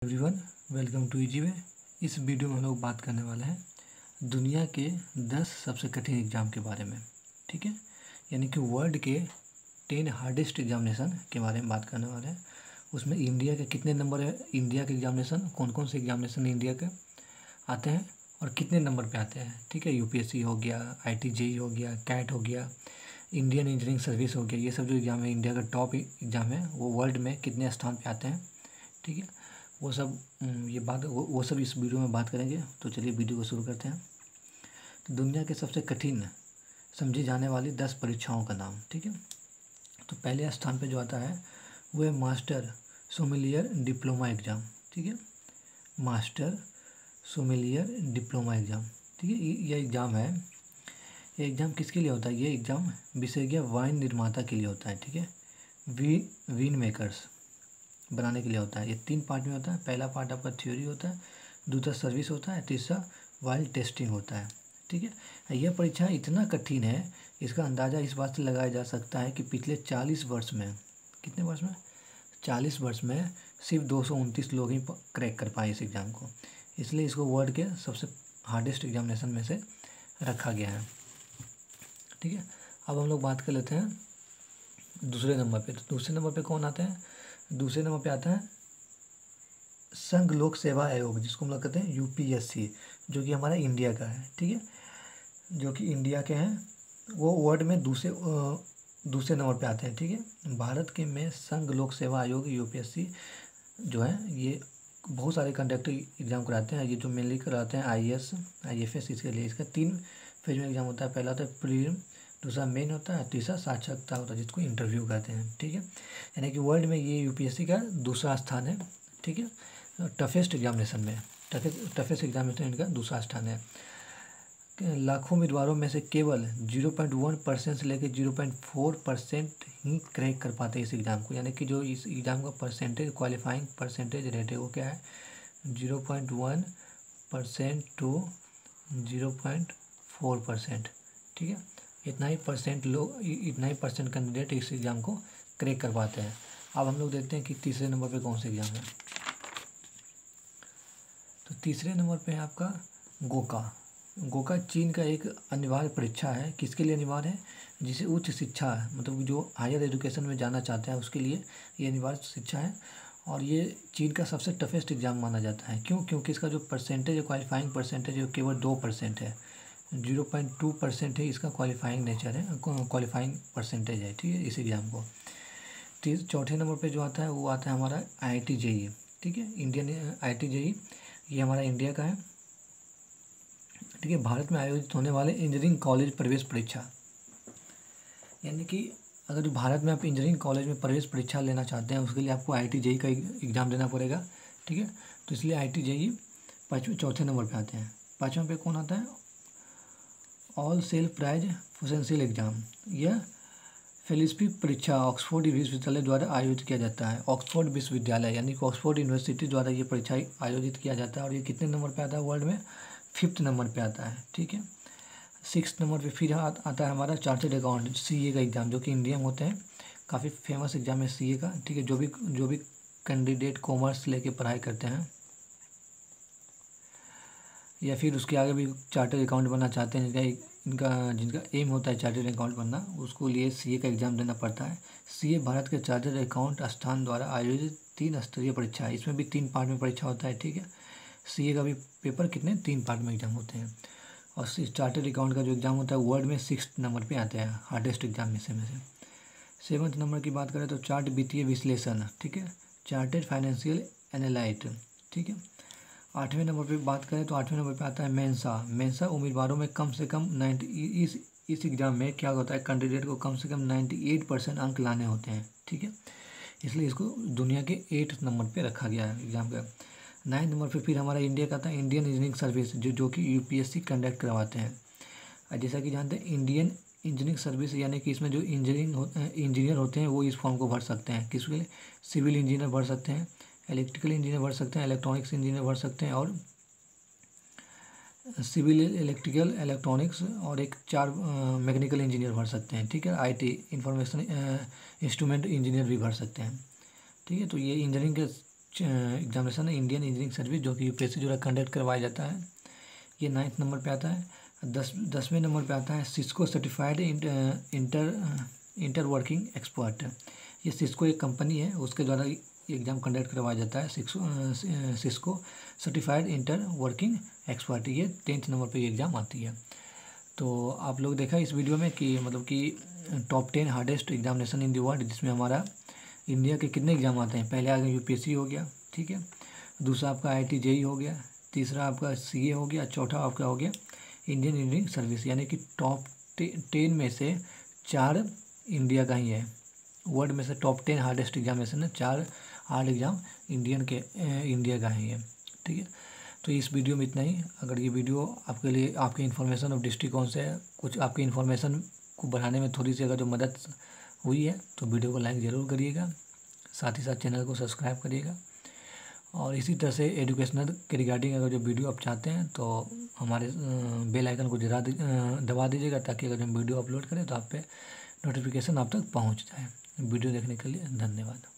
Everyone, welcome to easy way. इस video में हम लोग बात करने वाले हैं दुनिया के 10 सबसे कठिन एग्ज़ाम के बारे में। ठीक है, यानी कि वर्ल्ड के 10 हार्डेस्ट एग्जामिनेशन के बारे में बात करने वाले हैं। उसमें इंडिया के कितने नंबर है, इंडिया के एग्जामिनेशन कौन कौन से एग्जामिनेशन इंडिया के आते हैं और कितने नंबर पे आते हैं। ठीक है, यूपीएससी हो गया, IIT-JEE हो गया, कैट हो गया, इंडियन इंजीनियरिंग सर्विस हो गया, ये सब जो एग्ज़ाम है इंडिया का टॉप एग्ज़ाम है वो वर्ल्ड में कितने स्थान पे आते हैं। ठीक है, वो सब वो सब इस वीडियो में बात करेंगे। तो चलिए वीडियो को शुरू करते हैं। तो दुनिया के सबसे कठिन समझी जाने वाली 10 परीक्षाओं का नाम। ठीक है, तो पहले स्थान पे जो आता है वो है मास्टर सोमेलियर डिप्लोमा एग्ज़ाम। ठीक है, मास्टर सोमेलियर डिप्लोमा एग्ज़ाम। ठीक है, ये एग्ज़ाम है, ये एग्ज़ाम किसके लिए होता है? ये एग्ज़ाम विशेषज्ञ वाइन निर्माता के लिए होता है। ठीक है, वीन मेकर्स बनाने के लिए होता है। ये 3 पार्ट में होता है। पहला पार्ट आपका थ्योरी होता है, दूसरा सर्विस होता है, तीसरा वाइल्ड टेस्टिंग होता है। ठीक है, यह परीक्षा इतना कठिन है, इसका अंदाज़ा इस बात से लगाया जा सकता है कि पिछले 40 वर्ष में, कितने वर्ष में, 40 वर्ष में सिर्फ 229 लोग ही क्रैक कर पाए इस एग्ज़ाम को। इसलिए इसको वर्ल्ड के सबसे हार्डेस्ट एग्जामिनेशन में से रखा गया है। ठीक है, अब हम लोग बात कर लेते हैं दूसरे नंबर पे। तो दूसरे नंबर पे कौन आते हैं? दूसरे नंबर पे आता है संघ लोक सेवा आयोग, जिसको हम लोग कहते हैं यूपीएससी, जो कि हमारा इंडिया का है। ठीक है, जो कि इंडिया के हैं, वो वर्ल्ड में दूसरे नंबर पे आते हैं। ठीक है, भारत के में संघ लोक सेवा आयोग यूपीएससी जो है ये बहुत सारे कंडक्टर एग्जाम कराते हैं। ये जो मेनली कराते हैं IAS IFS, इसके लिए इसका 3 फेज में एग्जाम होता है। पहला होता है प्रीलिम, दूसरा मेन होता है, तीसरा साक्षरता होता है, जिसको इंटरव्यू कहते हैं। ठीक है, यानी कि वर्ल्ड में ये यूपीएससी का दूसरा स्थान है। ठीक है, टफेस्ट एग्जामिनेशन में, टफेस्ट एग्जामिनेशन इनका दूसरा स्थान है। लाखों उम्मीदवारों में से केवल 0.1% से लेकर 0.4% ही क्रैक कर पाते हैं इस एग्ज़ाम को। यानी कि जो इस एग्ज़ाम का परसेंटेज, क्वालिफाइंग परसेंटेज रेट है, वो क्या है? 0.1% टू 0.4%। ठीक है, इतना ही परसेंट कैंडिडेट इस एग्ज़ाम को क्रैक कर पाते हैं। अब हम लोग देखते हैं कि तीसरे नंबर पे कौन सा एग्ज़ाम है। तो तीसरे नंबर पे है आपका गोका चीन का एक अनिवार्य परीक्षा है। किसके लिए अनिवार्य है? जिसे उच्च शिक्षा है, मतलब जो हायर एजुकेशन में जाना चाहते हैं उसके लिए ये अनिवार्य शिक्षा है। और ये चीन का सबसे टफेस्ट एग्ज़ाम माना जाता है। क्यों? क्योंकि इसका जो परसेंटेज है, क्वालिफाइंग परसेंटेज है, केवल 2% है। 0.2% है इसका क्वालिफाइंग नेचर है, क्वालिफाइंग परसेंटेज है। ठीक है, इस एग्ज़ाम को। चौथे नंबर पे जो आता है वो आता है हमारा IIT-JEE। ठीक है, इंडियन IIT-JEE, ये हमारा इंडिया का है। ठीक है, भारत में आयोजित होने वाले इंजीनियरिंग कॉलेज प्रवेश परीक्षा, यानी कि अगर भारत में आप इंजीनियरिंग कॉलेज में प्रवेश परीक्षा लेना चाहते हैं उसके लिए आपको IIT-JEE का एग्ज़ाम देना पड़ेगा। ठीक है, तो इसलिए IIT-JEE चौथे नंबर पे आते हैं। 5वें पे कौन आता है? All self prize potential exam. यह फेलोशिप परीक्षा ऑक्सफोर्ड विश्वविद्यालय द्वारा आयोजित किया जाता है। ऑक्सफोर्ड विश्वविद्यालय यानी कि ऑक्सफोर्ड यूनिवर्सिटी द्वारा ये परीक्षा आयोजित किया जाता है। और ये कितने नंबर पे आता है वर्ल्ड में? 5th नंबर पे आता है। ठीक है, 6th नंबर पे फिर आता है हमारा चार्टर्ड अकाउंट CA का एग्ज़ाम, जो कि इंडिया में होते हैं। काफ़ी फेमस एग्ज़ाम है CA का। ठीक है, जो भी कैंडिडेट कॉमर्स लेके पढ़ाई करते हैं या फिर उसके आगे भी चार्टर्ड अकाउंट बनना चाहते हैं, जिनका एम होता है चार्टर्ड अकाउंट बनना, उसको लिए CA का एग्ज़ाम देना पड़ता है। CA भारत के चार्टर्ड अकाउंट संस्थान द्वारा आयोजित 3 स्तरीय परीक्षा है। इसमें भी 3 पार्ट में परीक्षा होता है। ठीक है, CA का भी पेपर कितने 3 पार्ट में एग्ज़ाम होते हैं। और चार्टर्ड अकाउंट का जो एग्ज़ाम होता है वर्ल्ड में 6th नंबर पर आते हैं हार्डेस्ट एग्जाम में से। 7th नंबर की बात करें तो चार्ट वित्तीय विश्लेषण। ठीक है, चार्टर्ड फाइनेंशियल एनालिस्ट। ठीक है, 8वें नंबर पे बात करें तो 8वें नंबर पे आता है मेंसा उम्मीदवारों में कम से कम 90 इस एग्ज़ाम में क्या होता है, कैंडिडेट को कम से कम 98% अंक लाने होते हैं। ठीक है, इसलिए इसको दुनिया के 8th नंबर पे रखा गया है एग्ज़ाम का। 9th नंबर पे फिर हमारा इंडिया का था इंडियन इंजीनियरिंग सर्विस, जो कि यूपीएससी कंडक्ट करवाते हैं। जैसा कि जानते हैं इंडियन इंजीनियरिंग सर्विस, यानी कि इसमें जो इंजीनियर होते हैं वो इस फॉर्म को भर सकते हैं। किसके लिए? सिविल इंजीनियर भर सकते हैं, इलेक्ट्रिकल इंजीनियर भर सकते हैं, इलेक्ट्रॉनिक्स इंजीनियर भर सकते हैं, और सिविल, इलेक्ट्रिकल, इलेक्ट्रॉनिक्स और 4 मैकेनिकल इंजीनियर भर सकते हैं। ठीक है, IT इंफॉर्मेशन इंस्ट्रूमेंट इंजीनियर भी भर सकते हैं। ठीक है, तो ये इंजीनियरिंग के एग्जामिनेशन है इंडियन इंजीनियरिंग सर्विस, जो कि यूपीएससी जो है कंडक्ट करवाया जाता है। ये 9th नंबर पे आता है। 10वें नंबर पे आता है Cisco certified inter working expert. ये सिस्को एक कंपनी है, उसके द्वारा एग्ज़ाम कंडक्ट करवाया जाता है। Cisco certified inter working expert, ये 10th नंबर पे ये एग्ज़ाम आती है। तो आप लोग देखा इस वीडियो में कि मतलब कि top 10 hardest examination in the world, जिसमें हमारा इंडिया के कितने एग्ज़ाम आते हैं। पहले आगे यूपीएससी हो गया, ठीक है, दूसरा आपका आईआईटी जेईई हो गया, तीसरा आपका सीए हो गया, चौथा आपका हो गया इंडियन इंजीनियरिंग सर्विस। यानी कि टॉप 10 में से 4 इंडिया का ही है। वर्ल्ड में से टॉप 10 हार्डेस्ट एग्जामिनेशन है, 4 हार्ड एग्ज़ाम इंडिया का ही है, ठीक है। तो इस वीडियो में इतना ही। अगर ये वीडियो आपके लिए आपके इन्फॉर्मेशन ऑफ दृष्टिकोण से कुछ आपके इन्फॉर्मेशन को बढ़ाने में थोड़ी सी अगर जो मदद हुई है तो वीडियो को लाइक ज़रूर करिएगा, साथ ही साथ चैनल को सब्सक्राइब करिएगा। और इसी तरह से एजुकेशनल के रिगार्डिंग अगर जो वीडियो आप चाहते हैं तो हमारे बेल आइकन को जरा दबा दीजिएगा, ताकि अगर हम वीडियो अपलोड करें तो आप पे नोटिफिकेशन आप तक पहुंच जाए। वीडियो देखने के लिए धन्यवाद।